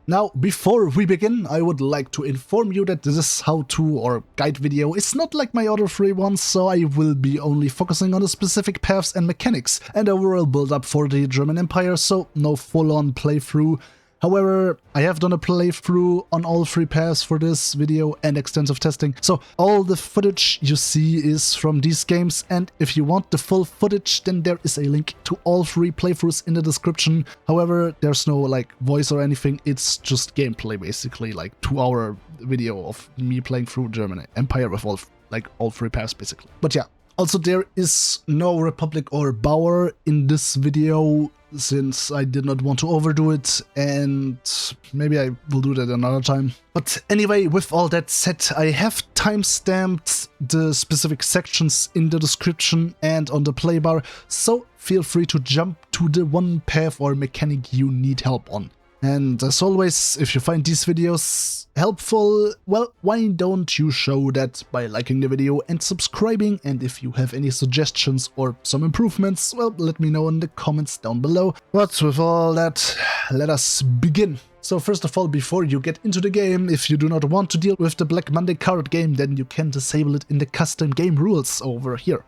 Now, before we begin, I would like to inform you that this how-to or guide video is not like my other three ones, so I will be only focusing on the specific paths and mechanics and overall build-up for the German Empire, so no full-on playthrough. However, I have done a playthrough on all three paths for this video and extensive testing, so all the footage you see is from these games, and if you want the full footage, then there is a link to all three playthroughs in the description. However, there's no like voice or anything, it's just gameplay basically, like 2-hour video of me playing through German Empire with all three paths basically. But yeah, also there is no Republic or Bauer in this video, since I did not want to overdo it, and maybe I will do that another time. But anyway, with all that said, I have timestamped the specific sections in the description and on the playbar, so feel free to jump to the one path or mechanic you need help on. And as always, if you find these videos helpful, well, why don't you show that by liking the video and subscribing, and if you have any suggestions or some improvements, well, let me know in the comments down below. But with all that, let us begin. So first of all, before you get into the game, if you do not want to deal with the Black Monday card game, then you can disable it in the custom game rules over here.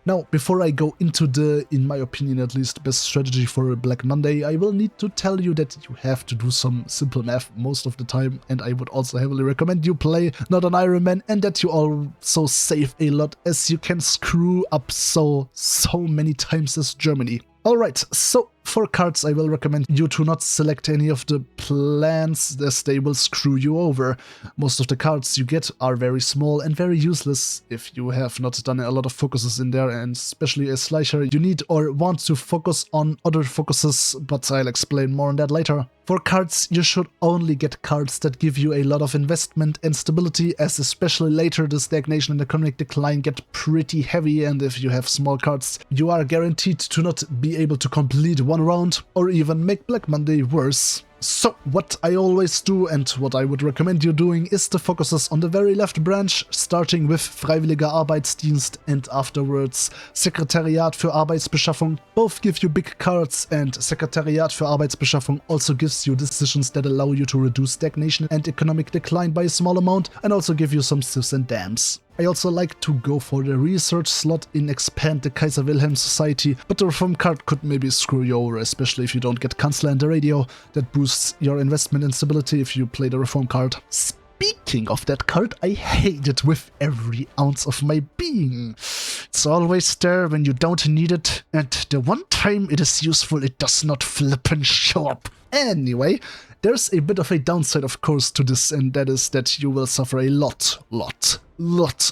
Now, before I go into the, in my opinion at least, best strategy for Black Monday, I will need to tell you that you have to do some simple math most of the time, and I would also heavily recommend you play not an Iron Man, and that you also save a lot, as you can screw up so many times as Germany. Alright, so for cards I will recommend you to not select any of the plans, as they will screw you over. Most of the cards you get are very small and very useless if you have not done a lot of focuses in there, and especially as Schleicher you need or want to focus on other focuses, but I'll explain more on that later. For cards, you should only get cards that give you a lot of investment and stability, as especially later the stagnation and economic decline get pretty heavy, and if you have small cards, you are guaranteed to not be able to complete one round or even make Black Monday worse. So, what I always do and what I would recommend you doing is the focuses on the very left branch, starting with Freiwilliger Arbeitsdienst and afterwards Sekretariat für Arbeitsbeschaffung. Both give you big cards, and Sekretariat für Arbeitsbeschaffung also gives you decisions that allow you to reduce stagnation and economic decline by a small amount, and also give you some sifs and dams. I also like to go for the research slot in Expand the Kaiser Wilhelm Society, but the reform card could maybe screw you over, especially if you don't get Kanzler and the radio. That boosts your investment and stability if you play the reform card. Speaking of that card, I hate it with every ounce of my being. It's always there when you don't need it, and the one time it is useful it does not flippin' show up. Anyway, there's a bit of a downside of course to this, and that is that you will suffer a lot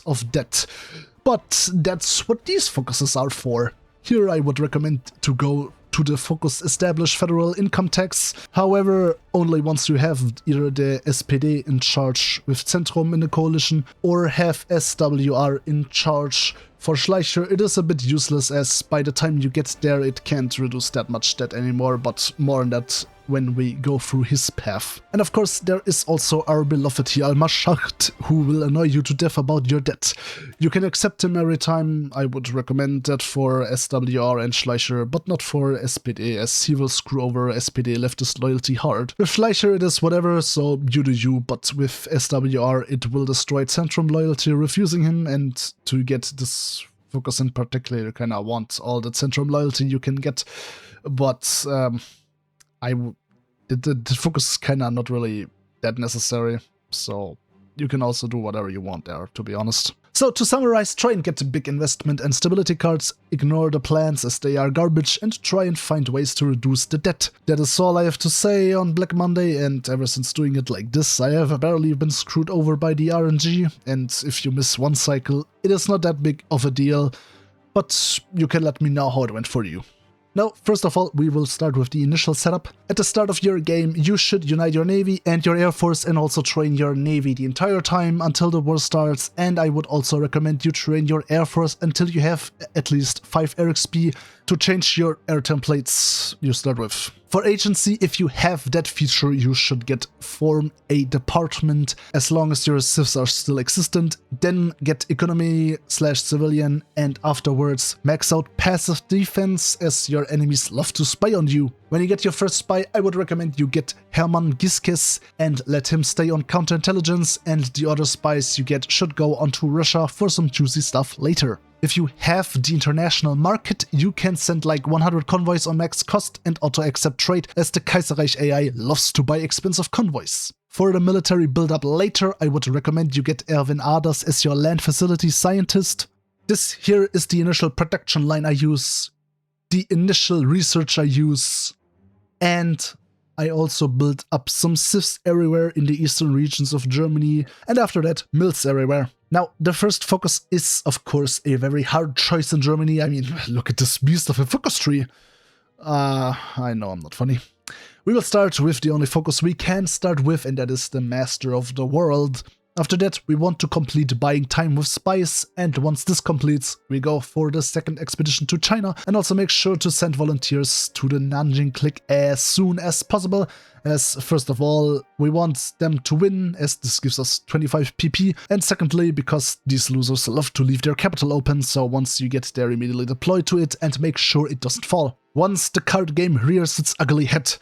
of debt. But that's what these focuses are for. Here I would recommend to go to the focus Establish Federal Income Tax. However, only once you have either the SPD in charge with Zentrum in the coalition or have SWR in charge. For Schleicher it is a bit useless, as by the time you get there it can't reduce that much debt anymore, but more on that when we go through his path. And of course there is also our beloved Hjalmar, who will annoy you to death about your debt. You can accept him every time. I would recommend that for SWR and Schleicher, but not for SPD, as he will screw over SPD leftist loyalty hard. With Schleicher it is whatever, so you do you, but with SWR it will destroy Centrum loyalty, refusing him, and to get this focus in particular you kinda want all the Centrum loyalty you can get, but the focus is kinda not really that necessary, so you can also do whatever you want there, to be honest. So to summarize, try and get big investment and stability cards, ignore the plans as they are garbage, and try and find ways to reduce the debt. That is all I have to say on Black Monday, and ever since doing it like this, I have barely been screwed over by the RNG, and if you miss one cycle, it is not that big of a deal, but you can let me know how it went for you. Now, first of all, we will start with the initial setup. At the start of your game, you should unite your navy and your air force, and also train your navy the entire time until the war starts, and I would also recommend you train your air force until you have at least 5 air XP to change your air templates you start with. For agency, if you have that feature, you should form a department as long as your civs are still existent, then get economy/civilian, and afterwards max out passive defense as your enemies love to spy on you. When you get your first spy, I would recommend you get Hermann Giskes and let him stay on counterintelligence, and the other spies you get should go onto Russia for some juicy stuff later. If you have the international market, you can send like 100 convoys on max cost and auto-accept trade, as the Kaiserreich AI loves to buy expensive convoys. For the military build-up later, I would recommend you get Erwin Aders as your land facility scientist. This here is the initial production line I use, the initial research I use, and I also built up some civs everywhere in the eastern regions of Germany, and after that, mills everywhere. Now, the first focus is, of course, a very hard choice in Germany. I mean, look at this beast of a focus tree. I know I'm not funny. We will start with the only focus we can start with, and that is the Master of the World. After that, we want to complete buying time with spies, and once this completes, we go for the second expedition to China, and also make sure to send volunteers to the Nanjing clique as soon as possible, as first of all, we want them to win, as this gives us 25 PP, and secondly, because these losers love to leave their capital open, so once you get there, immediately deploy to it and make sure it doesn't fall. Once the card game rears its ugly head,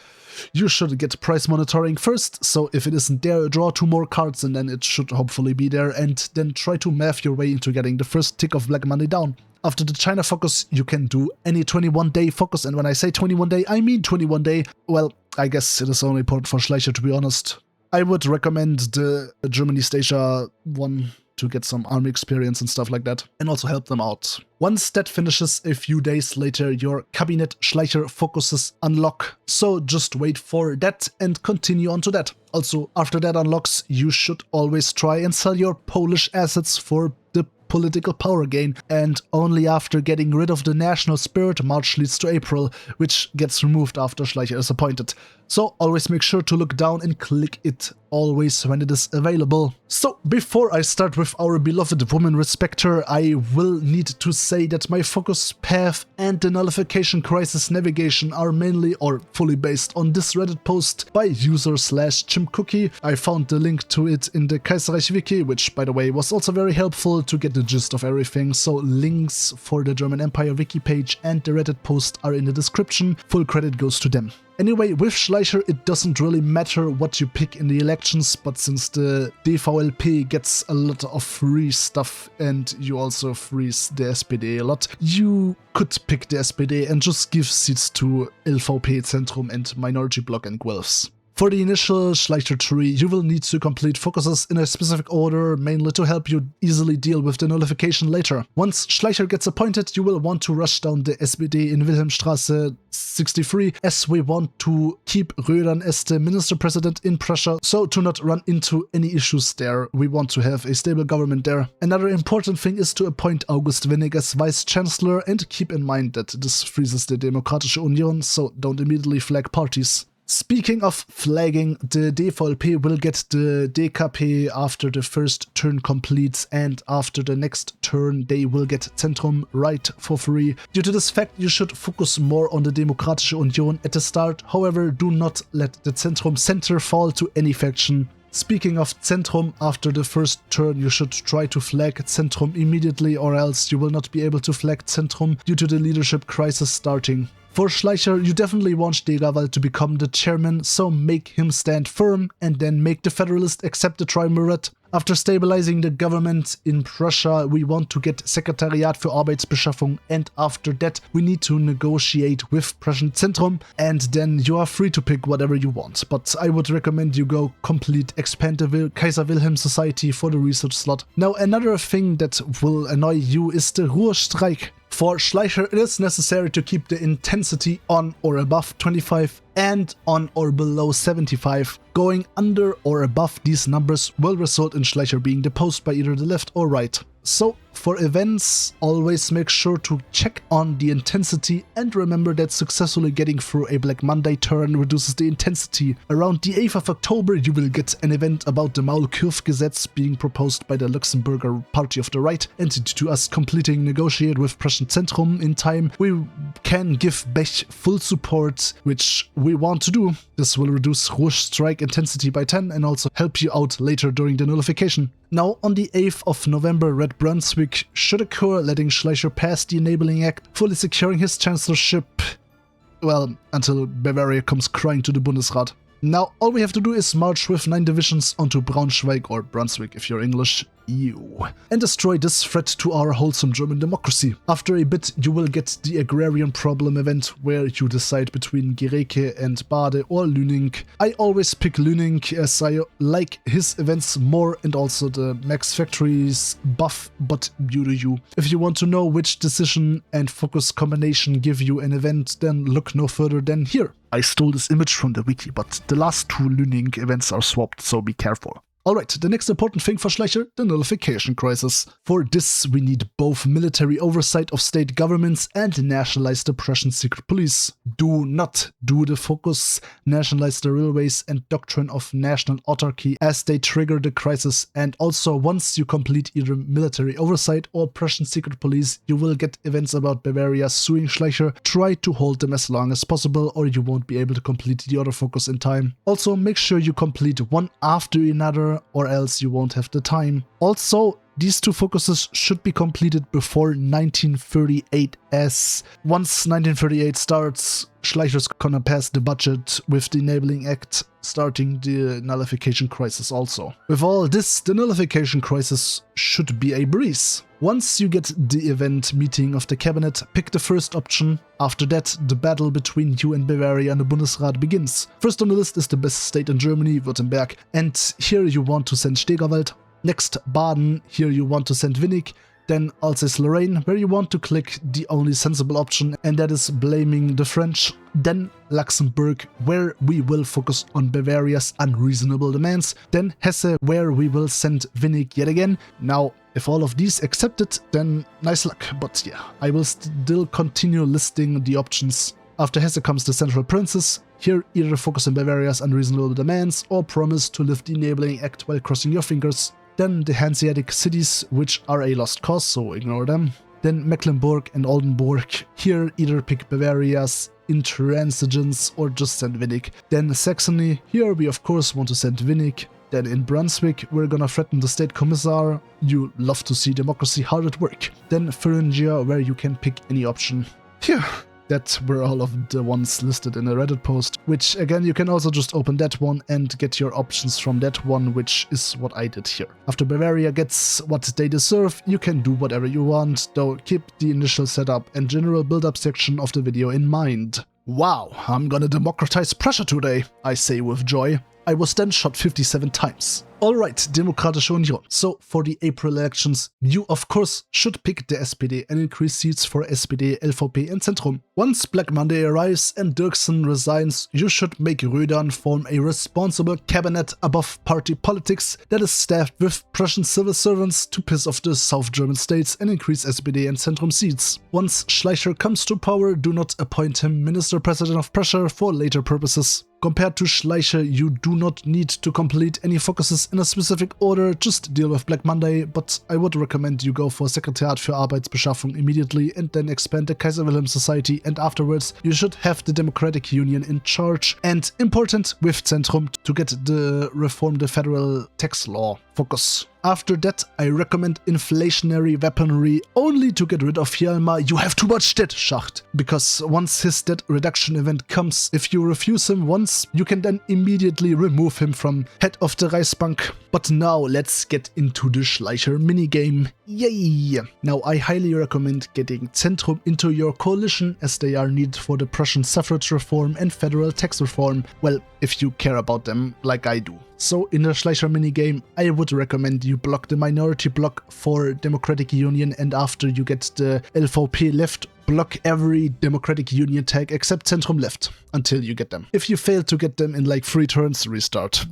you should get price monitoring first, so if it isn't there, draw 2 more cards and then it should hopefully be there, and then try to math your way into getting the first tick of black money down. After the China focus, you can do any 21-day focus, and when I say 21-day, I mean 21-day. Well, I guess it is only important for Schleicher, to be honest. I would recommend the German East Asia one to get some army experience and stuff like that, and also help them out. Once that finishes, a few days later, your Kabinett Schleicher focuses unlock, so just wait for that and continue on to that. Also, after that unlocks, you should always try and sell your Polish assets for the political power gain, and only after getting rid of the national spirit, March leads to April, which gets removed after Schleicher is appointed. So always make sure to look down and click it always when it is available. So before I start with our beloved woman respecter, I will need to say that my focus path and the nullification crisis navigation are mainly or fully based on this Reddit post by user/ChimCookie. I found the link to it in the Kaiserreich wiki, which by the way was also very helpful to get the gist of everything, so links for the German Empire wiki page and the Reddit post are in the description. Full credit goes to them. Anyway, with Schleicher, it doesn't really matter what you pick in the elections, but since the DVLP gets a lot of free stuff and you also freeze the SPD a lot, you could pick the SPD and just give seats to LVP, Zentrum and Minority Bloc and Guelphs. For the initial Schleicher tree, you will need to complete focuses in a specific order, mainly to help you easily deal with the nullification later. Once Schleicher gets appointed, you will want to rush down the SPD in Wilhelmstraße 63, as we want to keep Rödern as the minister president in Prussia, so to not run into any issues there. We want to have a stable government there. Another important thing is to appoint August Winnig as vice chancellor, and keep in mind that this freezes the Demokratische Union, so don't immediately flag parties. Speaking of flagging, the DVLP will get the DKP after the first turn completes, and after the next turn they will get Zentrum right for free. Due to this fact, you should focus more on the Demokratische Union at the start, however do not let the Zentrum center fall to any faction. Speaking of Zentrum, after the first turn you should try to flag Zentrum immediately, or else you will not be able to flag Zentrum due to the leadership crisis starting. For Schleicher, you definitely want Degawald to become the chairman, so make him stand firm and then make the Federalist accept the Triumvirate. After stabilizing the government in Prussia, we want to get Sekretariat für Arbeitsbeschaffung, and after that we need to negotiate with Prussian Zentrum, and then you are free to pick whatever you want. But I would recommend you go complete expand the Kaiser Wilhelm Society for the research slot. Now another thing that will annoy you is the Ruhrstreik. For Schleicher, it is necessary to keep the intensity on or above 25 and on or below 75. Going under or above these numbers will result in Schleicher being deposed by either the left or right. So For events, always make sure to check on the intensity and remember that successfully getting through a Black Monday turn reduces the intensity. Around the 8th of October you will get an event about the Maulkurve-Gesetz being proposed by the Luxembourger Party of the Right, and due to us completing negotiate with Prussian Zentrum in time, we can give Bech full support, which we want to do. This will reduce Rouge strike intensity by 10 and also help you out later during the nullification. Now, on the 8th of November, Red Brunswick should occur, letting Schleicher pass the Enabling Act, fully securing his chancellorship, well, until Bavaria comes crying to the Bundesrat. Now, all we have to do is march with 9 divisions onto Braunschweig, or Brunswick if you're English, and destroy this threat to our wholesome German democracy. After a bit, you will get the agrarian problem event, where you decide between Gereke and Bade or Lüning. I always pick Lüning as I like his events more and also the Max Factories buff, but you do you. If you want to know which decision and focus combination give you an event, then look no further than here. I stole this image from the wiki, but the last 2 Lüning events are swapped, so be careful. Alright, the next important thing for Schleicher, the nullification crisis. For this, we need both military oversight of state governments and nationalize the Prussian secret police. Do not do the focus, nationalize the railways and doctrine of national autarky as they trigger the crisis, and also once you complete either military oversight or Prussian secret police, you will get events about Bavaria suing Schleicher. Try to hold them as long as possible or you won't be able to complete the other focus in time. Also, make sure you complete one after another, or else you won't have the time. Also, these 2 focuses should be completed before 1938, as once 1938 starts, Schleicher's gonna pass the budget with the Enabling Act, starting the nullification crisis also. With all this, the nullification crisis should be a breeze. Once you get the event meeting of the Kabinett, pick the first option. After that, the battle between you and Bavaria and the Bundesrat begins. First on the list is the best state in Germany, Württemberg, and here you want to send Stegerwald. Next, Baden, here you want to send Winnig. Then Alsace-Lorraine, where you want to click the only sensible option, and that is blaming the French. Then Luxembourg, where we will focus on Bavaria's unreasonable demands. Then Hesse, where we will send Winnig yet again. Now, if all of these accepted, then nice luck, but yeah, I will still continue listing the options. After Hesse comes the Central Princes. Here, either focus on Bavaria's unreasonable demands or promise to lift the Enabling Act while crossing your fingers. Then the Hanseatic cities, which are a lost cause, so ignore them. Then Mecklenburg and Oldenburg. Here, either pick Bavaria's intransigence or just send Winnig. Then Saxony. Here we of course want to send Winnig. Then in Brunswick, we're gonna threaten the state commissar. You love to see democracy hard at work. Then Thuringia, where you can pick any option. Phew. That were all of the ones listed in a Reddit post, which again you can also just open that one and get your options from that one, which is what I did here. After Bavaria gets what they deserve, you can do whatever you want, though keep the initial setup and general build-up section of the video in mind. Wow, I'm gonna democratize Prussia today, I say with joy. I was then shot 57 times. Alright, Demokratische Union. So, for the April elections, you of course should pick the SPD and increase seats for SPD, LVP and Zentrum. Once Black Monday arrives and Dirksen resigns, you should make Rödern form a responsible cabinet above party politics that is staffed with Prussian civil servants to piss off the South German states and increase SPD and Zentrum seats. Once Schleicher comes to power, do not appoint him Minister President of Prussia for later purposes. Compared to Schleicher, you do not need to complete any focuses in a specific order, just deal with Black Monday, but I would recommend you go for Sekretariat für Arbeitsbeschaffung immediately and then expand the Kaiser Wilhelm Society, and afterwards you should have the Democratic Union in charge. And important, with Zentrum to get the reform the federal tax law focus. After that, I recommend inflationary weaponry only to get rid of Hjalmar. You have too much debt, Schacht. Because once his debt reduction event comes, if you refuse him once, you can then immediately remove him from head of the Reichsbank. But now let's get into the Schleicher minigame. Yay! Now I highly recommend getting Zentrum into your coalition, as they are needed for the Prussian suffrage reform and federal tax reform. Well, if you care about them like I do. So in the Schleicher minigame, I would recommend you block the minority block for Democratic Union, and after you get the LVP left, block every Democratic Union tag except Zentrum left until you get them. If you fail to get them in like 3 turns, restart.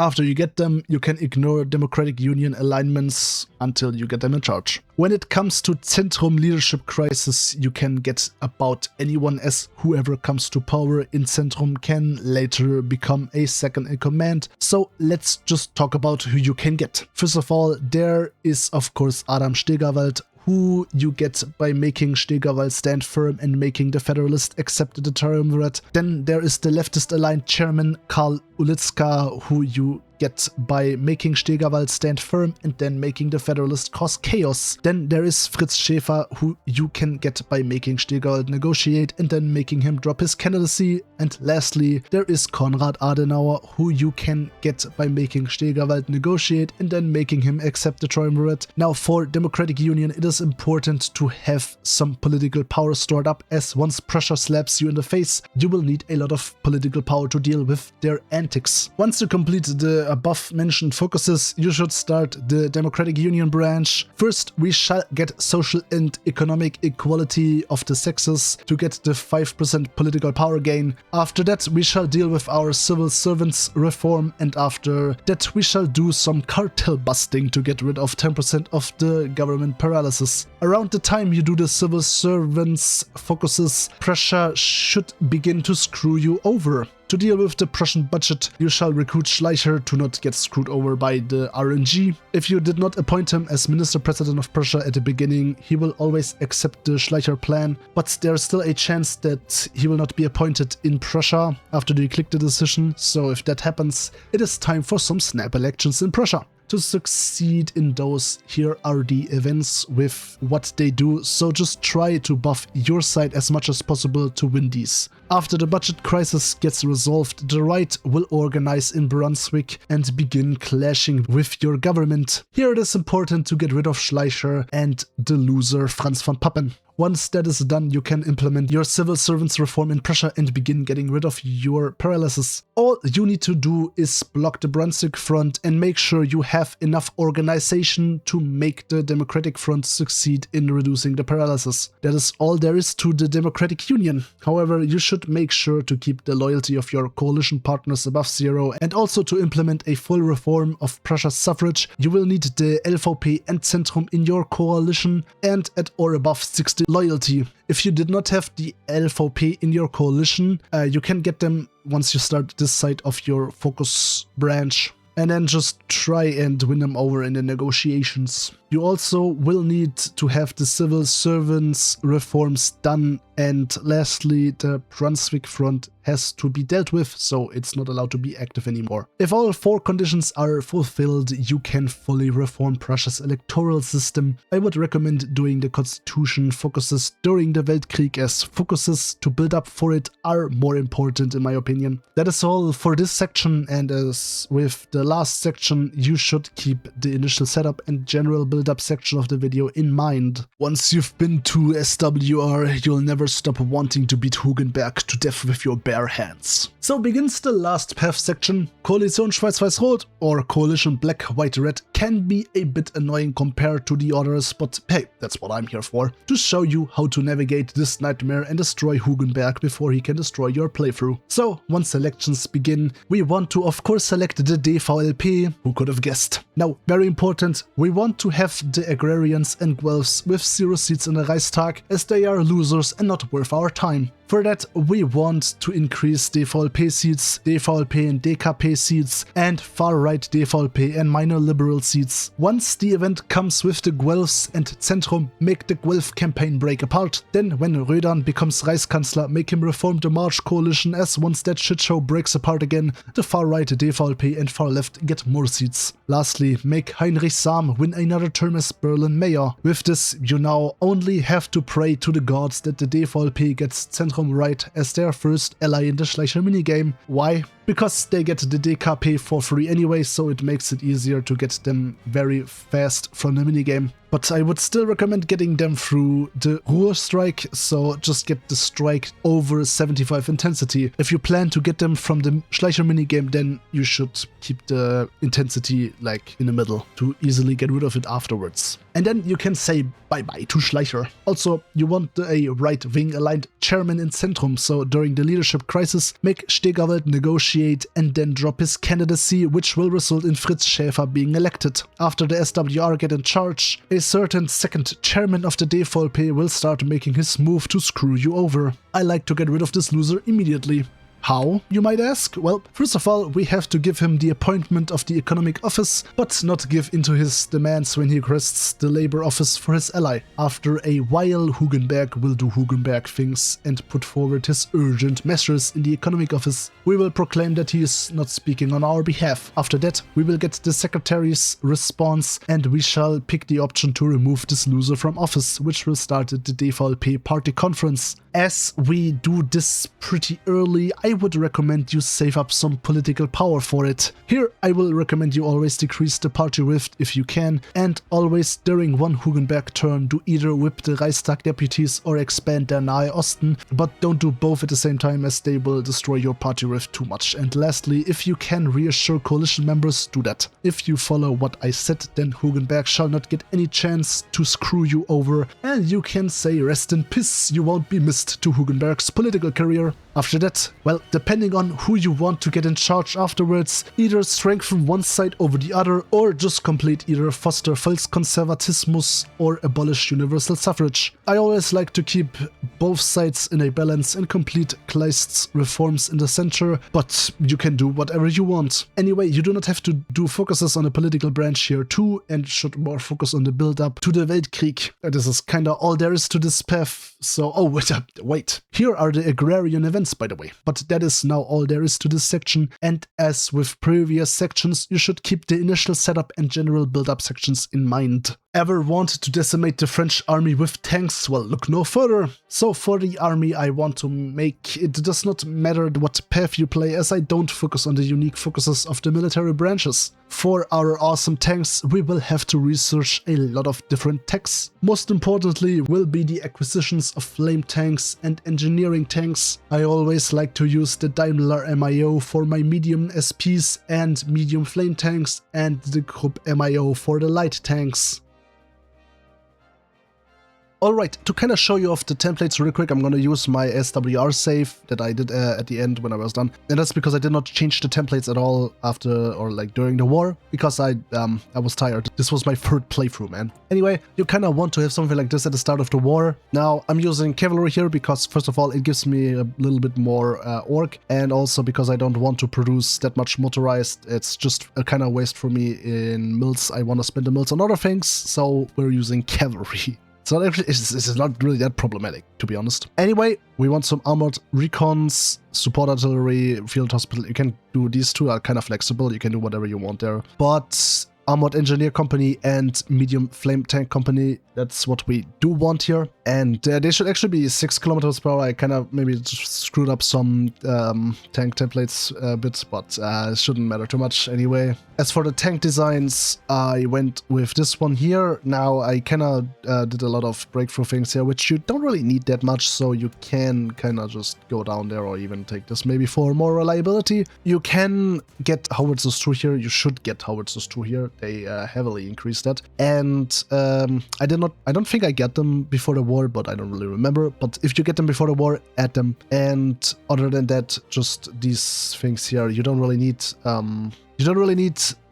After you get them, you can ignore Democratic Union alignments until you get them in charge. When it comes to Zentrum leadership crisis, you can get about anyone, as whoever comes to power in Zentrum can later become a second in command. So let's just talk about who you can get. First of all, there is of course Adam Stegerwald, who you get by making Stegerwald stand firm and making the Federalists accept the triumvirate. Then there is the leftist-aligned chairman Karl Ulitzka, who you get by making Stegerwald stand firm and then making the Federalists cause chaos. Then there is Fritz Schäfer, who you can get by making Stegerwald negotiate and then making him drop his candidacy. And lastly, there is Konrad Adenauer, who you can get by making Stegerwald negotiate and then making him accept the triumvirate. Now, for Democratic Union, it is important to have some political power stored up, as once pressure slaps you in the face, you will need a lot of political power to deal with their antics. Once you complete the above mentioned focuses, you should start the Democratic Union branch. First, we shall get social and economic equality of the sexes to get the 5% political power gain. After that, we shall deal with our civil servants reform, and after that we shall do some cartel busting to get rid of 10% of the government paralysis. Around the time you do the civil servants focuses, pressure should begin to screw you over. To deal with the Prussian budget, you shall recruit Schleicher to not get screwed over by the RNG. If you did not appoint him as Minister President of Prussia at the beginning, he will always accept the Schleicher plan, but there is still a chance that he will not be appointed in Prussia after you click the decision, so if that happens, it is time for some snap elections in Prussia. To succeed in those, here are the events with what they do, so just try to buff your side as much as possible to win these. After the budget crisis gets resolved, the right will organize in Brunswick and begin clashing with your government. Here it is important to get rid of Schleicher and the loser Franz von Papen. Once that is done, you can implement your civil servants reform in Prussia and begin getting rid of your paralysis. All you need to do is block the Brunswick front and make sure you have enough organization to make the Democratic Front succeed in reducing the paralysis. That is all there is to the Democratic Union. However, you should make sure to keep the loyalty of your coalition partners above zero, and also to implement a full reform of Prussia's suffrage. You will need the LVP and Zentrum in your coalition and at or above 60 loyalty. If you did not have the LVP in your coalition, you can get them once you start this side of your focus branch, and then just try and win them over in the negotiations. You also will need to have the civil servants reforms done, and lastly, the Brunswick front has to be dealt with, so it's not allowed to be active anymore. If all four conditions are fulfilled, you can fully reform Prussia's electoral system. I would recommend doing the constitution focuses during the Weltkrieg, as focuses to build up for it are more important in my opinion. That is all for this section, and as with the last section, you should keep the initial setup and general build-up section of the video in mind. Once you've been to SWR, you'll never stop wanting to beat Hugenberg to death with your bare hands. So begins the last path section. Koalition Schwarz-Weiß-Rot or Coalition Black-White-Red can be a bit annoying compared to the others, but hey, that's what I'm here for. To show you how to navigate this nightmare and destroy Hugenberg before he can destroy your playthrough. So once elections begin, we want to of course select the DVLP, who could have guessed. Now, very important, we want to have the agrarians and Guelphs with 0 seats in the Reichstag, as they are losers and not worth our time. For that, we want to increase DVLP seats, DVLP and DKP seats, and far-right DVLP and minor liberal seats. Once the event comes with the Guelphs and Zentrum, make the Guelph campaign break apart. Then when Rödern becomes Reichskanzler, make him reform the March coalition, as once that shitshow breaks apart again, the far-right DVLP and far-left get more seats. Lastly, make Heinrich Sam win another term as Berlin mayor. With this, you now only have to pray to the gods that the DVLP gets Zentrum right as their first ally in the Schleicher minigame. Why? Because they get the DKP for free anyway, so it makes it easier to get them very fast from the minigame. But I would still recommend getting them through the Ruhr strike, so just get the strike over 75 intensity. If you plan to get them from the Schleicher minigame, then you should keep the intensity like in the middle to easily get rid of it afterwards. And then you can say bye-bye to Schleicher. Also, you want a right-wing aligned chairman in Zentrum, so during the leadership crisis, make Stegerwald negotiate negotiate and then drop his candidacy, which will result in Fritz Schäfer being elected. After the SWR get in charge, a certain second chairman of the DVLP will start making his move to screw you over. I like to get rid of this loser immediately. How, you might ask? Well, first of all, we have to give him the appointment of the economic office, but not give into his demands when he requests the labor office for his ally. After a while, Hugenberg will do Hugenberg things and put forward his urgent measures in the economic office. We will proclaim that he is not speaking on our behalf. After that, we will get the secretary's response and we shall pick the option to remove this loser from office, which will start at the DVLP party conference. As we do this pretty early, I would recommend you save up some political power for it. Here, I will recommend you always decrease the party rift if you can, and always during one Hugenberg turn do either whip the Reichstag deputies or expand their Nahe Osten, but don't do both at the same time as they will destroy your party rift too much. And lastly, if you can reassure coalition members, do that. If you follow what I said, then Hugenberg shall not get any chance to screw you over, and you can say rest in peace, you won't be missed to Hugenberg's political career. After that, well, depending on who you want to get in charge afterwards, either strengthen one side over the other or just complete either foster Volkskonservatismus or abolish universal suffrage. I always like to keep both sides in a balance and complete Kleist's reforms in the center, but you can do whatever you want. Anyway, you do not have to do focuses on a political branch here too, and should more focus on the build-up to the Weltkrieg. This is kinda all there is to this path, so wait. Here are the agrarian events, by the way. But that is now all there is to this section, and as with previous sections, you should keep the initial setup and general build-up sections in mind. Ever wanted to decimate the French army with tanks? Well, look no further. So for the army I want to make, it does not matter what path you play, as I don't focus on the unique focuses of the military branches. For our awesome tanks, we will have to research a lot of different techs. Most importantly will be the acquisitions of flame tanks and engineering tanks. I always like to use the Daimler MIO for my medium SPs and medium flame tanks, and the Krupp MIO for the light tanks. Alright, to kind of show you off the templates real quick, I'm going to use my SWR save that I did at the end when I was done. And that's because I did not change the templates at all after or like during the war, because I was tired. This was my third playthrough, man. Anyway, you kind of want to have something like this at the start of the war. Now, I'm using cavalry here because, first of all, it gives me a little bit more orc, and also because I don't want to produce that much motorized. It's just a kind of waste for me in mills. I want to spend the mills on other things, so we're using cavalry. So it's not really that problematic, to be honest. Anyway, we want some armored recons, support artillery, field hospital. You can do these two, are kind of flexible. You can do whatever you want there. But armored engineer company and medium flame tank company, that's what we do want here. And they should actually be 6 kilometers per hour. I kind of maybe screwed up some tank templates a bit, but it shouldn't matter too much anyway. As for the tank designs, I went with this one here. Now I kind of did a lot of breakthrough things here, which you don't really need that much, so you can kind of just go down there or even take this maybe for more reliability. You can get howitzers through here. You should get howitzers through here. They heavily increased that. And I don't think I got them before the war, but I don't really remember. But if you get them before the war, add them. And other than that, just these things here. You don't really need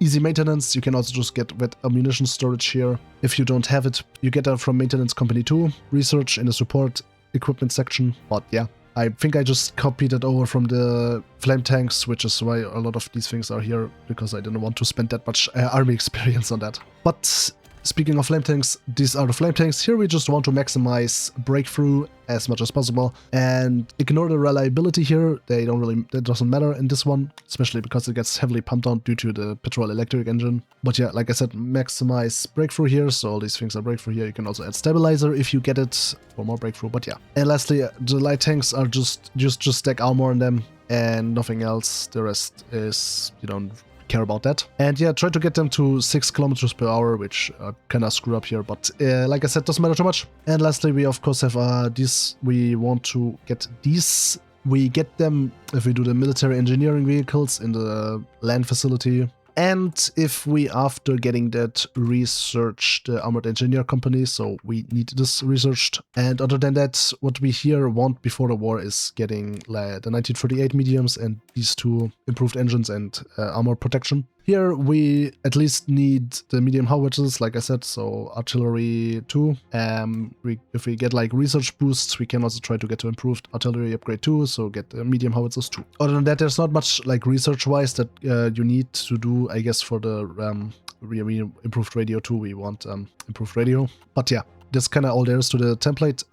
easy maintenance. You can also just get wet ammunition storage here. If you don't have it, you get that from maintenance company 2. Research in the support equipment section. But yeah, I think I just copied it over from the flame tanks, which is why a lot of these things are here, because I didn't want to spend that much army experience on that. But speaking of flame tanks, these are the flame tanks. Here we just want to maximize breakthrough as much as possible and ignore the reliability here. That doesn't matter in this one, especially because it gets heavily pumped on due to the petrol electric engine. But yeah, like I said, maximize breakthrough here. So all these things are breakthrough here. You can also add stabilizer if you get it for more breakthrough. But yeah, and lastly, the light tanks are just stack armor on them and nothing else. The rest is, you don't care about that. And yeah, try to get them to 6 kilometers per hour, which kind of screw up here, but like I said, doesn't matter too much. And lastly, we of course have these. We want to get these. We get them if we do the military engineering vehicles in the land facility. And if we, after getting that, research the Armored Engineer Company, so we need this researched. And other than that, what we here want before the war is getting the 1938 mediums and these two improved engines and armor protection. Here we at least need the medium howitzers, like I said, so artillery 2. If we get like research boosts, we can also try to get to improved artillery upgrade 2, so get the medium howitzers 2. Other than that, there's not much like research-wise that you need to do, I guess, for the improved radio 2. We want improved radio, but yeah. That's kind of all there is to the template.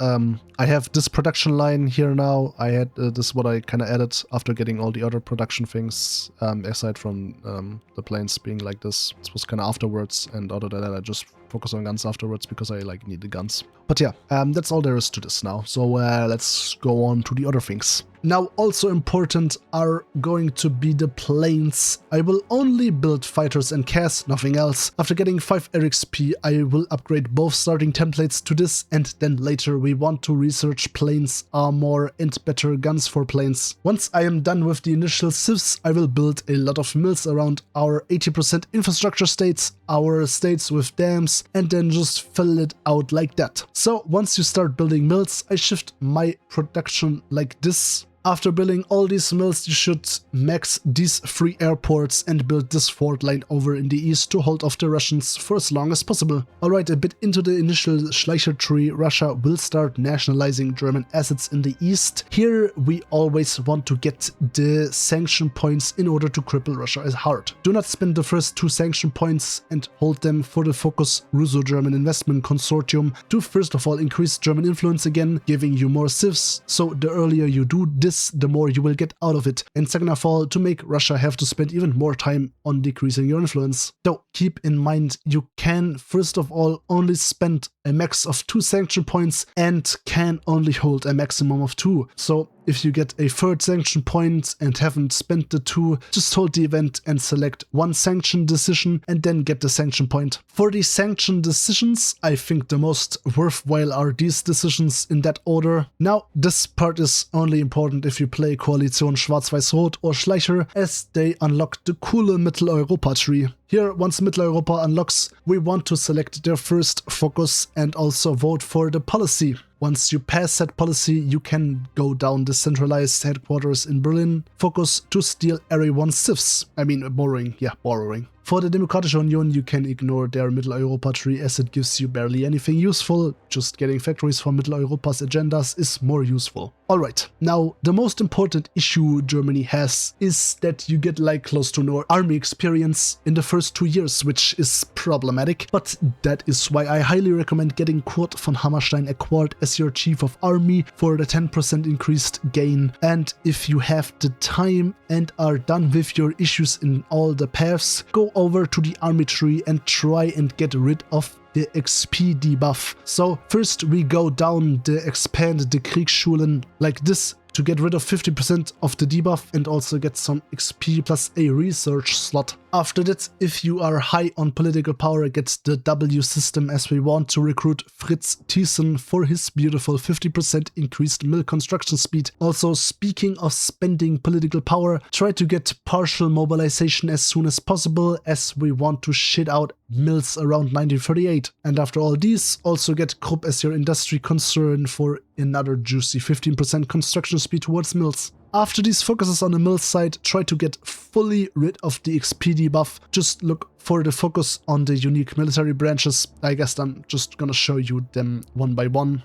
I have this production line here now. I had this is what I kind of added after getting all the other production things, aside from the planes being like this. This was kind of afterwards, and other than that, I just focus on guns afterwards because I like need the guns. But yeah, that's all there is to this now. So let's go on to the other things. Now, also important are going to be the planes. I will only build fighters and CAS, nothing else. After getting 5 RXP, I will upgrade both starting templates to this, and then later we want to research planes, armor, and better guns for planes. Once I am done with the initial civs, I will build a lot of mills around our 80% infrastructure states, our states with dams, and then just fill it out like that. So once you start building mills, I shift my production like this. After building all these mills, you should max these 3 airports and build this fort line over in the east to hold off the Russians for as long as possible. Alright, a bit into the initial Schleicher tree, Russia will start nationalizing German assets in the east. Here we always want to get the sanction points in order to cripple Russia as hard. Do not spend the first 2 sanction points and hold them for the focus Russo-German Investment Consortium to first of all increase German influence again, giving you more civs, so the earlier you do this, the more you will get out of it, and second of all, to make Russia have to spend even more time on decreasing your influence. Though keep in mind, you can first of all only spend a max of 2 sanction points and can only hold a maximum of 2. So if you get a 3rd sanction point and haven't spent the 2, just hold the event and select 1 sanction decision and then get the sanction point. For the sanction decisions, I think the most worthwhile are these decisions in that order. Now, this part is only important if you play Koalition Schwarz-Weiß-Rot or Schleicher, as they unlock the coole Mitteleuropa tree. Here, once Mitteleuropa unlocks, we want to select their first focus and also vote for the policy. Once you pass that policy, you can go down the centralized headquarters in Berlin, focus to steal Area 1 civs. I mean, borrowing. For the Demokratische Union, you can ignore their Mitteleuropa tree as it gives you barely anything useful. Just getting factories for Mitteleuropa's agendas is more useful. Alright, now the most important issue Germany has is that you get like close to no army experience in the first 2 years, which is problematic, but that is why I highly recommend getting Kurt von Hammerstein acquired as your chief of army for the 10% increased gain. And if you have the time and are done with your issues in all the paths, go over to the army tree and try and get rid of the XP debuff. So first we go down the expand the Kriegsschulen like this to get rid of 50% of the debuff and also get some XP plus a research slot. After that, if you are high on political power, get the W system, as we want to recruit Fritz Thyssen for his beautiful 50% increased mill construction speed. Also, speaking of spending political power, try to get partial mobilization as soon as possible, as we want to shit out mills around 1938. And after all these, also get Krupp as your industry concern for another juicy 15% construction speed towards mills. After these focuses on the mill side, try to get fully rid of the XP debuff. Just look for the focus on the unique military branches. I guess I'm just gonna show you them one by one.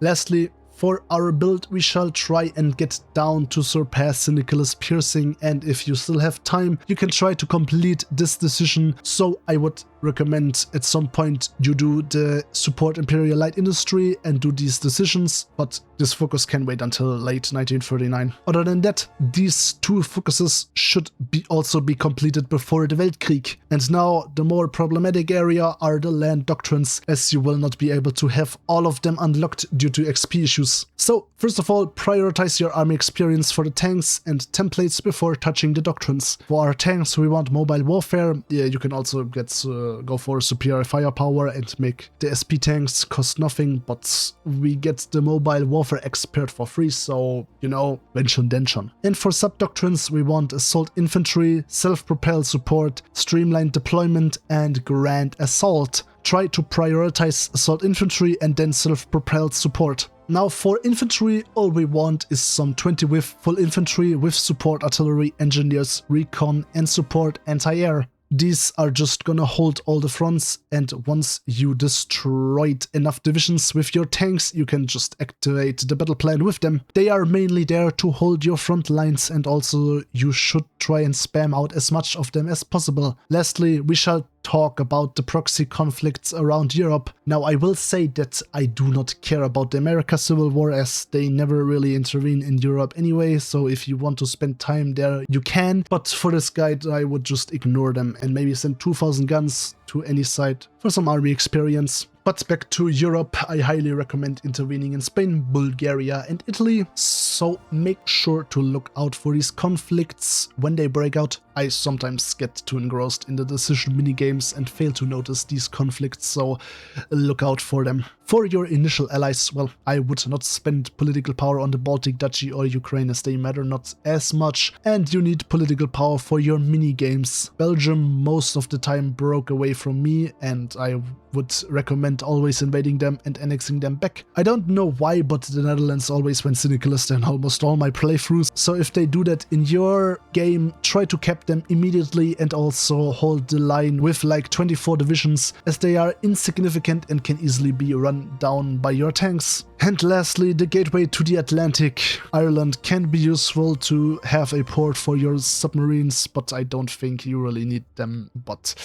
Lastly, for our build, we shall try and get down to surpass Syndicalist Piercing, and if you still have time, you can try to complete this decision. So I would recommend at some point you do the support Imperial Light Industry and do these decisions, but this focus can wait until late 1939. Other than that, these 2 focuses should also be completed before the Weltkrieg. And now the more problematic area are the land doctrines, as you will not be able to have all of them unlocked due to XP issues. So first of all, prioritize your army experience for the tanks and templates before touching the doctrines. For our tanks, we want mobile warfare. Yeah, you can also get go for superior firepower and make the SP tanks cost nothing, but we get the mobile warfare expert for free, so, you know, wenn schon denn schon. And for sub-doctrines, we want assault infantry, self-propelled support, streamlined deployment, and grand assault. Try to prioritize assault infantry and then self-propelled support. Now for infantry, all we want is some 20 with full infantry with support artillery, engineers, recon, and support anti-air. These are just gonna hold all the fronts, and once you destroyed enough divisions with your tanks, you can just activate the battle plan with them. They are mainly there to hold your front lines, and also you should try and spam out as much of them as possible. Lastly, we shall talk about the proxy conflicts around Europe. Now, I will say that I do not care about the America Civil War, as they never really intervene in Europe anyway, so if you want to spend time there, you can. But for this guide, I would just ignore them and maybe send 2000 guns to any side for some army experience. But back to Europe, I highly recommend intervening in Spain, Bulgaria and Italy, so make sure to look out for these conflicts when they break out. I sometimes get too engrossed in the decision minigames and fail to notice these conflicts, so look out for them. For your initial allies, well, I would not spend political power on the Baltic Duchy or Ukraine, as they matter not as much, and you need political power for your minigames. Belgium most of the time broke away from me, and I would recommend always invading them and annexing them back. I don't know why, but the Netherlands always went syndicalist in almost all my playthroughs, so if they do that in your game, try to cap them immediately and also hold the line with like 24 divisions, as they are insignificant and can easily be run down by your tanks. And lastly, the gateway to the Atlantic. Ireland can be useful to have a port for your submarines, but I don't think you really need them. But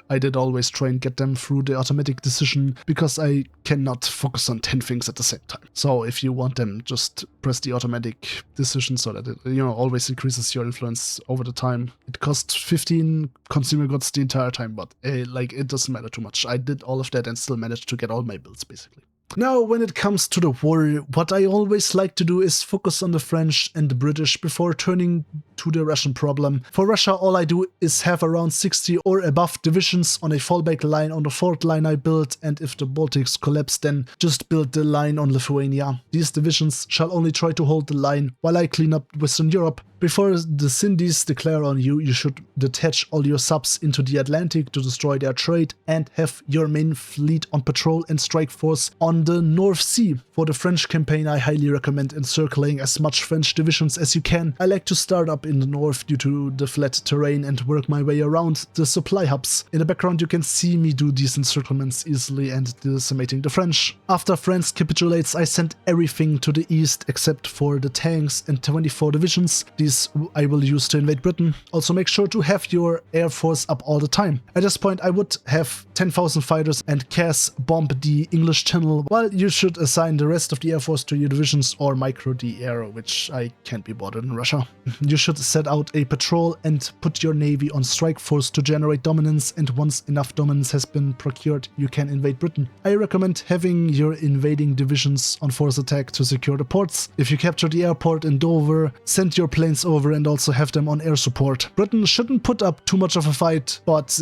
I did always try and get them through the automatic decision, because I cannot focus on 10 things at the same time. So if you want them, just press the automatic decision so that it, you know, always increases your influence over the time. It costs 15 consumer goods the entire time, but like, it doesn't matter too much. I did all of that and still managed to get all my builds, basically. Now, when it comes to the war, what I always like to do is focus on the French and the British before turning to the Russian problem. For Russia, all I do is have around 60 or above divisions on a fallback line on the fourth line I built, and if the Baltics collapse, then just build the line on Lithuania. These divisions shall only try to hold the line while I clean up Western Europe. Before the Sindis declare on you, you should detach all your subs into the Atlantic to destroy their trade and have your main fleet on patrol and strike force on the North Sea. For the French campaign, I highly recommend encircling as much French divisions as you can. I like to start up in the north due to the flat terrain and work my way around the supply hubs. In the background you can see me do these encirclements easily and decimating the French. After France capitulates, I send everything to the east except for the tanks and 24 divisions. These I will use to invade Britain. Also make sure to have your air force up all the time. At this point I would have 10,000 fighters and CAS bomb the English Channel, while you should assign the rest of the air force to your divisions or micro the air, which I can't be bothered in Russia. You should set out a patrol and put your navy on strike force to generate dominance, and once enough dominance has been procured, you can invade Britain. I recommend having your invading divisions on force attack to secure the ports. If you capture the airport in Dover, send your planes over and also have them on air support. Britain shouldn't put up too much of a fight, but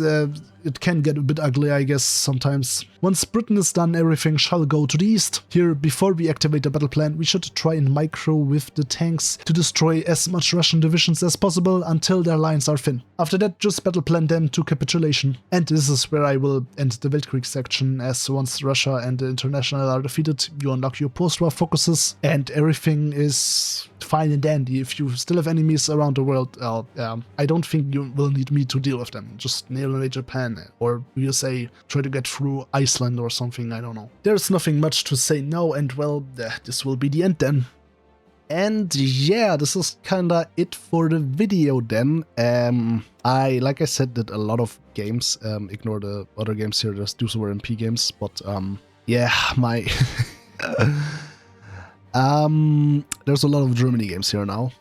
it can get a bit ugly, I guess, sometimes. Once Britain is done, everything shall go to the east. Here, before we activate the battle plan, we should try and micro with the tanks to destroy as much Russian divisions as possible until their lines are thin. After that, just battle plan them to capitulation. And this is where I will end the Weltkrieg section, as once Russia and the International are defeated, you unlock your post-war focuses and everything is fine and dandy. If you still have enemies around the world, I don't think you will need me to deal with them. Just nail away Japan, or you say try to get through Iceland or something, I don't know. There's nothing much to say now, and well, this will be the end then. And yeah, this is kinda it for the video then. Like I said, did a lot of games. Ignore the other games here, those were MP games, but yeah, my there's a lot of Germany games here now.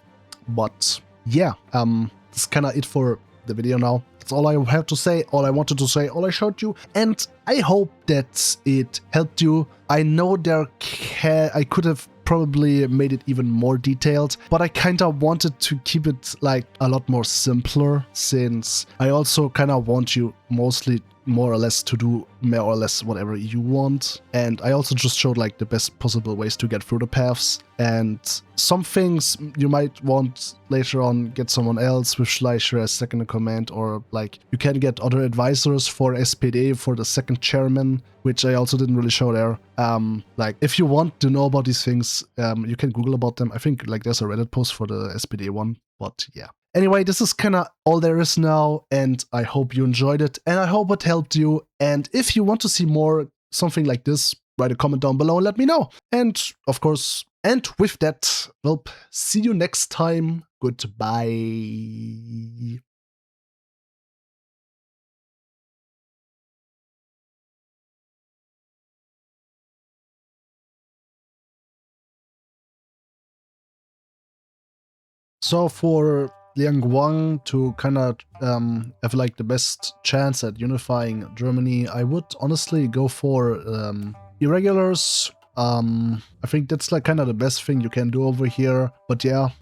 But yeah, this is kinda it for the video now. That's all I have to say, all I wanted to say, all I showed you, and I hope that it helped you. I know I could have probably made it even more detailed, but I kinda wanted to keep it like a lot more simpler, since I also kinda want you mostly more or less to do more or less whatever you want. And I also just showed like the best possible ways to get through the paths. And some things you might want later on get someone else with Schleicher as second in command, or like you can get other advisors for SPD, for the second chairman, which I also didn't really show there. Like if you want to know about these things, you can Google about them. I think like there's a Reddit post for the SPD one, but yeah. Anyway, this is kind of all there is now, and I hope you enjoyed it, and I hope it helped you. And if you want to see more something like this, write a comment down below and let me know. And of course, and with that, well, see you next time. Goodbye. So for Liang Guang to kind of have like the best chance at unifying Germany, I would honestly go for irregulars. I think that's like kind of the best thing you can do over here. But yeah,